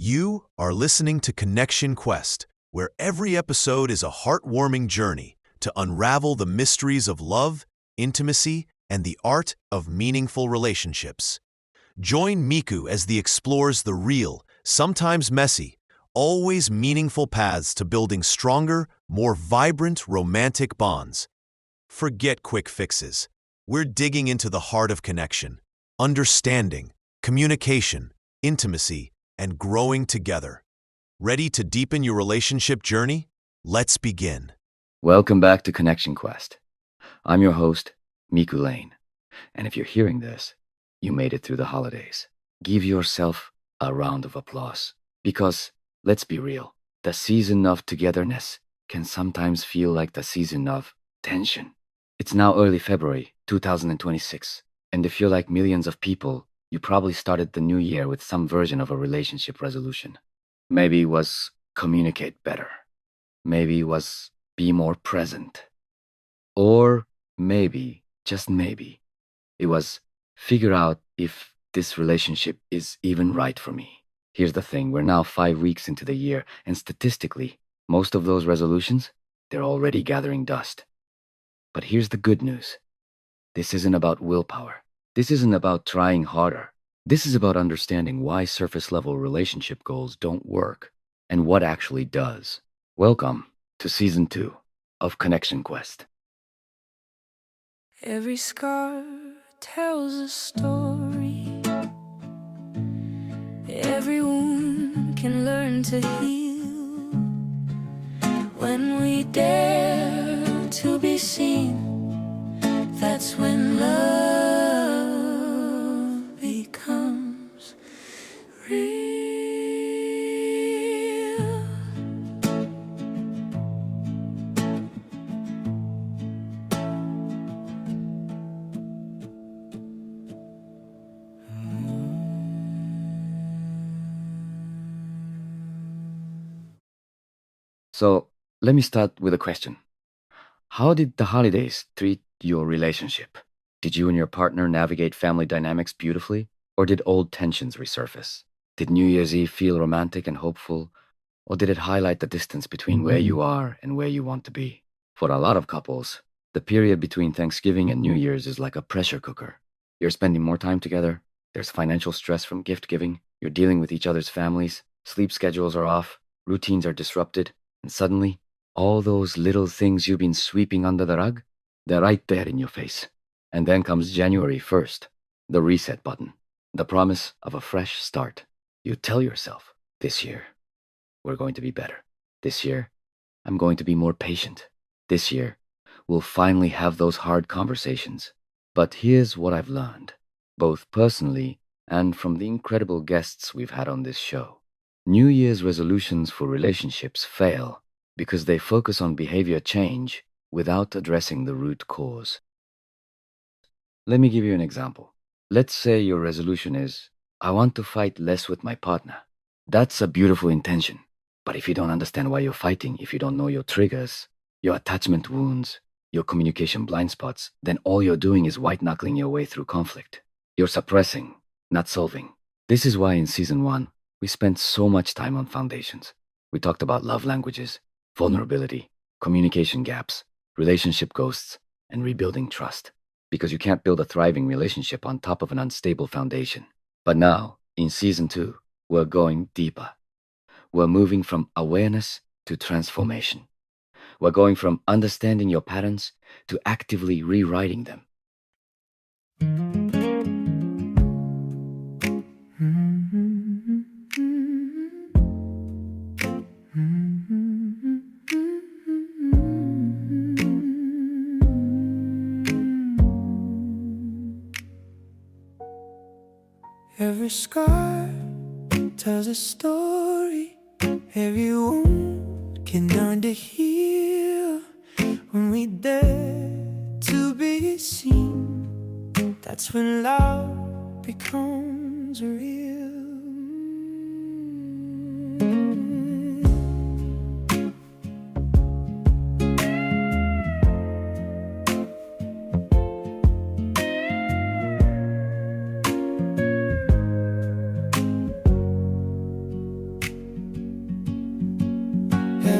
You are listening to Connection Quest, where every episode is a heartwarming journey to unravel the mysteries of love, intimacy, and the art of meaningful relationships. Join Miku as he explores the real, sometimes messy, always meaningful paths to building stronger, more vibrant romantic bonds. Forget quick fixes. We're digging into the heart of connection, understanding, communication, intimacy, and growing together. Ready to deepen your relationship journey? Let's begin. Welcome back to Connection Quest. I'm your host, Miku Lane. And if you're hearing this, you made it through the holidays. Give yourself a round of applause. Because, let's be real, the season of togetherness can sometimes feel like the season of tension. It's now early February 2026, and if you're like millions of people, you probably started the new year with some version of a relationship resolution. Maybe it was communicate better. Maybe it was be more present. Or maybe, just maybe, it was figure out if this relationship is even right for me. Here's the thing, we're now 5 weeks into the year, and statistically, most of those resolutions, they're already gathering dust. But here's the good news. This isn't about willpower. This isn't about trying harder. This is about understanding why surface-level relationship goals don't work and what actually does. Welcome to Season 2 of Connection Quest. Every scar tells a story. Every wound can learn to heal. When we dare to be seen, that's when love becomes real. So, let me start with a question. How did the holidays treat your relationship? Did you and your partner navigate family dynamics beautifully, or did old tensions resurface? Did New Year's Eve feel romantic and hopeful, or did it highlight the distance between where you are and where you want to be? For a lot of couples, the period between Thanksgiving and New Year's is like a pressure cooker. You're spending more time together, there's financial stress from gift giving, you're dealing with each other's families, sleep schedules are off, routines are disrupted, and suddenly, all those little things you've been sweeping under the rug, they're right there in your face. And then comes January 1st, the reset button, the promise of a fresh start. You tell yourself, this year, we're going to be better. This year, I'm going to be more patient. This year, we'll finally have those hard conversations. But here's what I've learned, both personally and from the incredible guests we've had on this show. New Year's resolutions for relationships fail because they focus on behavior change without addressing the root cause. Let me give you an example. Let's say your resolution is, I want to fight less with my partner. That's a beautiful intention. But if you don't understand why you're fighting, if you don't know your triggers, your attachment wounds, your communication blind spots, then all you're doing is white-knuckling your way through conflict. You're suppressing, not solving. This is why in Season 1, we spent so much time on foundations. We talked about love languages, vulnerability, communication gaps, relationship ghosts, and rebuilding trust. Because you can't build a thriving relationship on top of an unstable foundation. But now, in Season 2, we're going deeper. We're moving from awareness to transformation. We're going from understanding your patterns to actively rewriting them. Every scar tells a story. Every wound can learn to heal. When we dare to be seen, that's when love becomes real.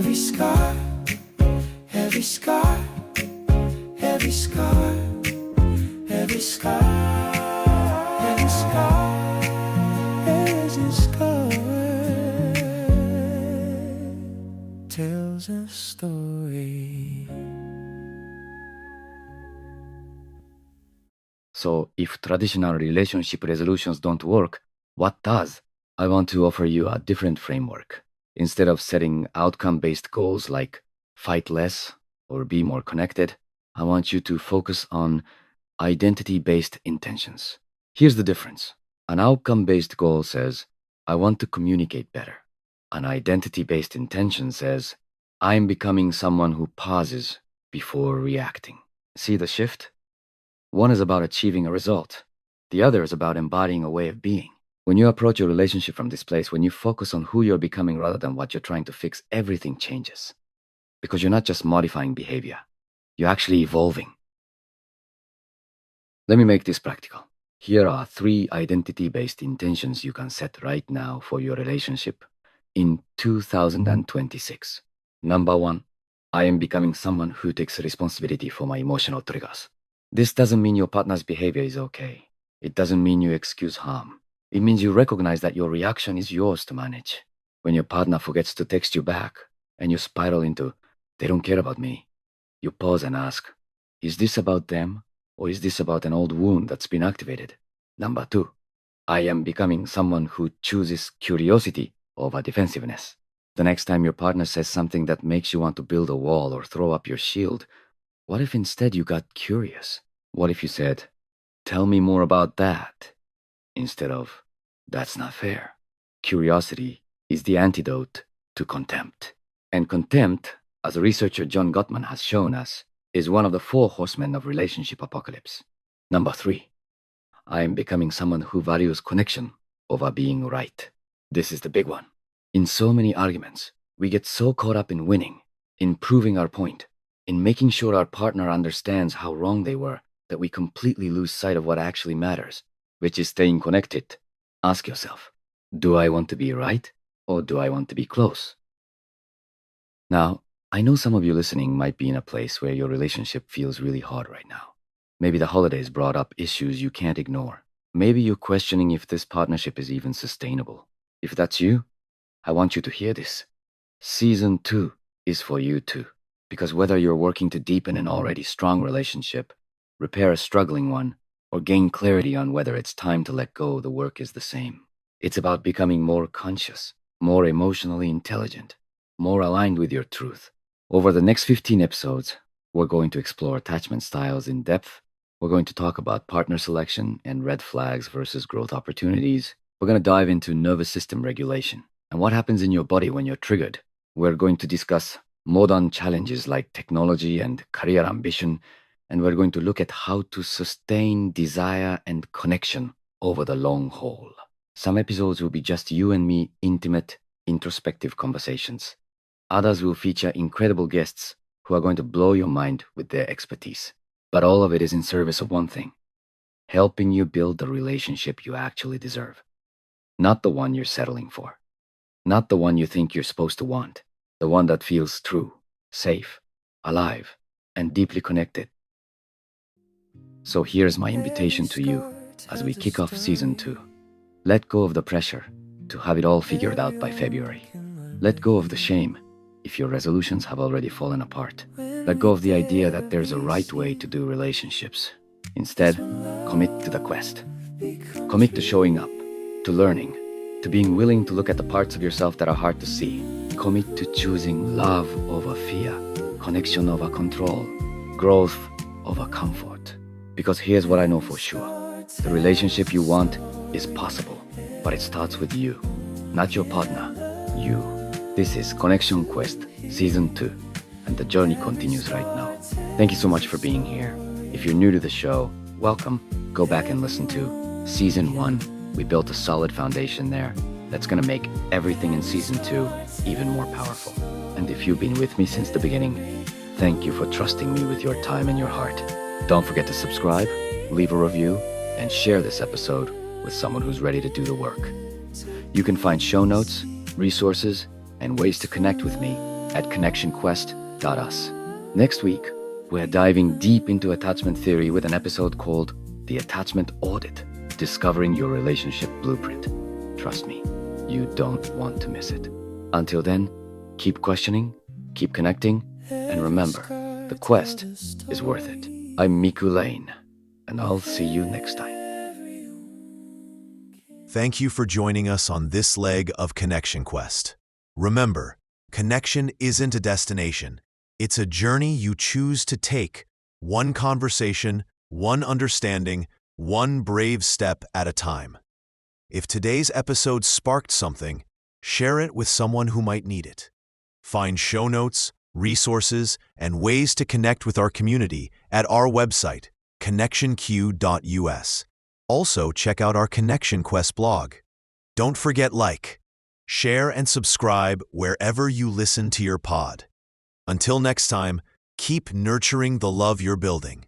Every scar, every scar, every scar, every scar, every scar, every scar tells a story. So, if traditional relationship resolutions don't work, what does? I want to offer you a different framework. Instead of setting outcome-based goals like fight less or be more connected, I want you to focus on identity-based intentions. Here's the difference. An outcome-based goal says, I want to communicate better. An identity-based intention says, I'm becoming someone who pauses before reacting. See the shift? One is about achieving a result. The other is about embodying a way of being. When you approach your relationship from this place, when you focus on who you're becoming rather than what you're trying to fix, everything changes. Because you're not just modifying behavior, you're actually evolving. Let me make this practical. Here are 3 identity-based intentions you can set right now for your relationship in 2026. Number 1, I am becoming someone who takes responsibility for my emotional triggers. This doesn't mean your partner's behavior is okay. It doesn't mean you excuse harm. It means you recognize that your reaction is yours to manage. When your partner forgets to text you back and you spiral into, they don't care about me, you pause and ask, is this about them or is this about an old wound that's been activated? Number 2, I am becoming someone who chooses curiosity over defensiveness. The next time your partner says something that makes you want to build a wall or throw up your shield, what if instead you got curious? What if you said, tell me more about that, instead of, that's not fair? Curiosity is the antidote to contempt. And contempt, as researcher John Gottman has shown us, is one of the 4 horsemen of relationship apocalypse. Number 3, I am becoming someone who values connection over being right. This is the big one. In so many arguments, we get so caught up in winning, in proving our point, in making sure our partner understands how wrong they were, that we completely lose sight of what actually matters, which is staying connected. Ask yourself, do I want to be right or do I want to be close? Now, I know some of you listening might be in a place where your relationship feels really hard right now. Maybe the holidays brought up issues you can't ignore. Maybe you're questioning if this partnership is even sustainable. If that's you, I want you to hear this. Season 2 is for you too. Because whether you're working to deepen an already strong relationship, repair a struggling one, or gain clarity on whether it's time to let go, the work is the same. It's about becoming more conscious, more emotionally intelligent, more aligned with your truth. Over the next 15 episodes, we're going to explore attachment styles in depth. We're going to talk about partner selection and red flags versus growth opportunities. We're going to dive into nervous system regulation and what happens in your body when you're triggered. We're going to discuss modern challenges like technology and career ambition, and we're going to look at how to sustain desire and connection over the long haul. Some episodes will be just you and me, intimate, introspective conversations. Others will feature incredible guests who are going to blow your mind with their expertise. But all of it is in service of one thing: helping you build the relationship you actually deserve. Not the one you're settling for. Not the one you think you're supposed to want. The one that feels true, safe, alive, and deeply connected. So here's my invitation to you as we kick off Season 2. Let go of the pressure to have it all figured out by February. Let go of the shame if your resolutions have already fallen apart. Let go of the idea that there's a right way to do relationships. Instead, commit to the quest. Commit to showing up, to learning, to being willing to look at the parts of yourself that are hard to see. Commit to choosing love over fear, connection over control, growth over comfort. Because here's what I know for sure. The relationship you want is possible, but it starts with you. Not your partner, you. This is Connection Quest Season 2, and the journey continues right now. Thank you so much for being here. If you're new to the show, welcome. Go back and listen to Season 1. We built a solid foundation there that's gonna make everything in Season 2 even more powerful. And if you've been with me since the beginning, thank you for trusting me with your time and your heart. Don't forget to subscribe, leave a review, and share this episode with someone who's ready to do the work. You can find show notes, resources, and ways to connect with me at connectionquest.us. Next week, we're diving deep into attachment theory with an episode called The Attachment Audit, Discovering Your Relationship Blueprint. Trust me, you don't want to miss it. Until then, keep questioning, keep connecting, and remember, the quest is worth it. I'm Miku Lane, and I'll see you next time. Thank you for joining us on this leg of Connection Quest. Remember, connection isn't a destination. It's a journey you choose to take, one conversation, one understanding, one brave step at a time. If today's episode sparked something, share it with someone who might need it. Find show notes, resources, and ways to connect with our community at our website, connectionq.us. Also, check out our Connection Quest blog. Don't forget like, share, and subscribe wherever you listen to your pod. Until next time, keep nurturing the love you're building.